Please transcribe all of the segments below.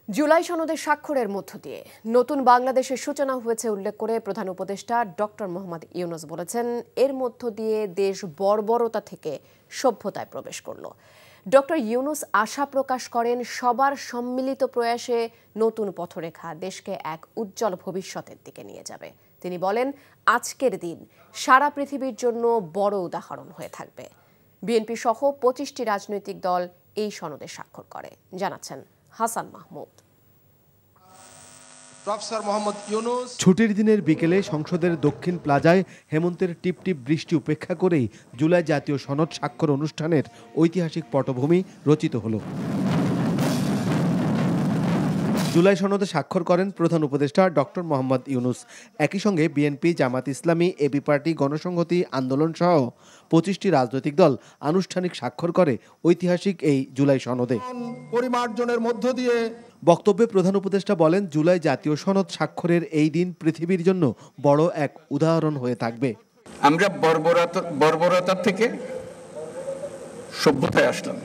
জুলাই সনদের স্বাক্ষরের মধ্য দিয়ে নতুন বাংলাদেশের সূচনা হয়েছে উল্লেখ করে প্রধান উপদেষ্টা ডক্টর মোহাম্মদ ইউনূস বলেছেন, এর মধ্য দিয়ে দেশ বর্বরতা থেকে সভ্যতায় প্রবেশ করল। ডক্টর ইউনূস আশা প্রকাশ করেন, সবার সম্মিলিত প্রয়াসে নতুন পথরেখা দেশকে এক উজ্জ্বল ভবিষ্যতের দিকে নিয়ে যাবে। তিনি বলেন, আজকের দিন সারা পৃথিবীর জন্য বড় উদাহরণ হয়ে থাকবে। বিএনপি সহ 25টি রাজনৈতিক দল এই সনদে স্বাক্ষর করে, জানাচ্ছেন হাসান মাহমুদ। ছুটির দিনের বিকেলে সংসদের দক্ষিণ প্লাজায় হেমন্তের টিপটিপ বৃষ্টি উপেক্ষা করেই জুলাই জাতীয় সনদ স্বাক্ষর অনুষ্ঠানের ঐতিহাসিক পটভূমি রচিত হলো। জুলাই সনদে স্বাক্ষর করেন প্রধান উপদেষ্টা ডক্টর মোহাম্মদ ইউনূস। একই সঙ্গে BNP, Jamaat Islami, AB party, গণসংহতি আন্দোলন সহ 25টি রাজনৈতিক দল আনুষ্ঠানিক স্বাক্ষর করে ঐতিহাসিক এই জুলাই সনদে। পরিমার্জনের মধ্য দিয়ে বক্তব্যে প্রধান উপদেষ্টা বলেন, জুলাই জাতীয় সনদ স্বাক্ষরের এই দিন পৃথিবীর জন্য বড় এক উদাহরণ হয়ে থাকবে। আমরা বর্বরতা থেকে সভ্যতায় আসলাম।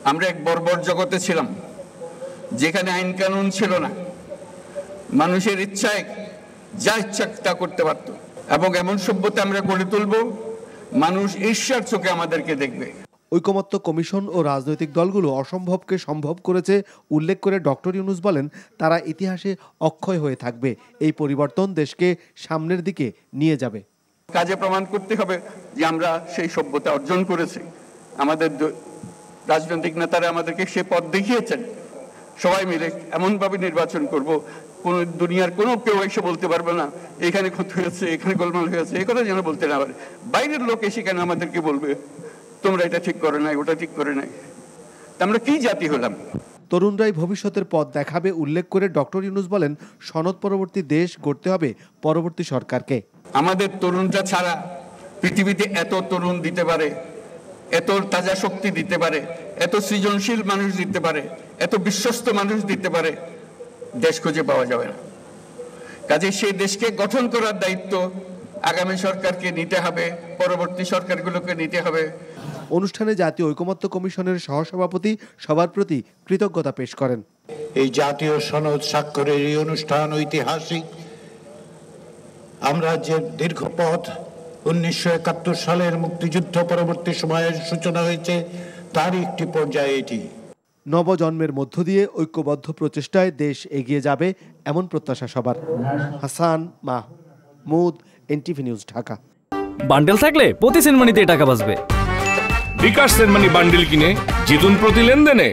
আমরা এক বর্বর জগতে ছিলাম, যেখানে আইন কানুন ছিল না, মানুষের ইচ্ছায় যা ইচ্ছা তা করতে পারত, এবং এমন সভ্যতা আমরা গড়ে তুলব মানুষ ঈর্ষার চোখে আমাদেরকে দেখবে। ঐকমত্য কমিশন ও রাজনৈতিক দলগুলো অসম্ভবকে সম্ভব করেছে উল্লেখ করে ডক্টর ইউনূস বলেন, তারা ইতিহাসে অক্ষয় হয়ে থাকবে। এই পরিবর্তন দেশকে সামনের দিকে নিয়ে যাবে। কাজে প্রমাণ করতে হবে যে আমরা সেই সভ্যতা অর্জন করেছি। আমাদের রাজনৈতিক নেতারা আমাদেরকে সে পথ দেখিয়েছেন। সবাই মিলে এমনভাবে নির্বাচন করব, কোন দুনিয়ার কোনো কেউ এসে বলতে পারবে না এখানে ক্ষতি হয়েছে, এখানে গোলমাল হয়েছে, এই কথা যেন বলতে না পারে। বাইরের লোক এসে কেন আমাদেরকে বলবে তোমরা এটা ঠিক করে নাই, ওটা ঠিক করে নাই। আমরা কি জাতি হলাম? তরুণরাই ভবিষ্যতের পথ দেখাবে উল্লেখ করে ডক্টর ইউনূস বলেন, সনদ পরবর্তী দেশ গড়তে হবে পরবর্তী সরকারকে। আমাদের তরুণরা ছাড়া পৃথিবীতে এত তরুণ দিতে পারে, এত তাজা শক্তি দিতে পারে, এত সৃজনশীল মানুষ দিতে পারে, এত বিশ্বস্ত মানুষ দিতে পারে, দেশ খুঁজে পাওয়া যাবে না। কাজে সেই দেশকে গঠন করার দায়িত্ব আগামী সরকারকে নিতে হবে, পরবর্তী সরকারগুলোকে নিতে হবে। অনুষ্ঠানে জাতীয় ঐকমত্য কমিশনের সহসভাপতি সবার প্রতি কৃতজ্ঞতা পেশ করেন। এই জাতীয় সনদ স্বাক্ষরের এই অনুষ্ঠান ঐতিহাসিক। আমরা যে দীর্ঘ পথ 1971 সালের মুক্তিযুদ্ধ পরবর্তী সময়ের সূচনা হয়েছে, তারই একটি পর্যায়ে এটি। নবজন্মের মধ্য দিয়ে ঐক্যবদ্ধ প্রচেষ্টায় দেশ এগিয়ে যাবে, এমন প্রত্যাশা সবার। Hasan Mahmud, NTV news, Dhaka. Bundle থাকলে প্রতি সেনমানিতে টাকা বাঁচবে। বিকাশ সেনমানি বান্ডেল কিনে জিতুন প্রতি লেনদেনে।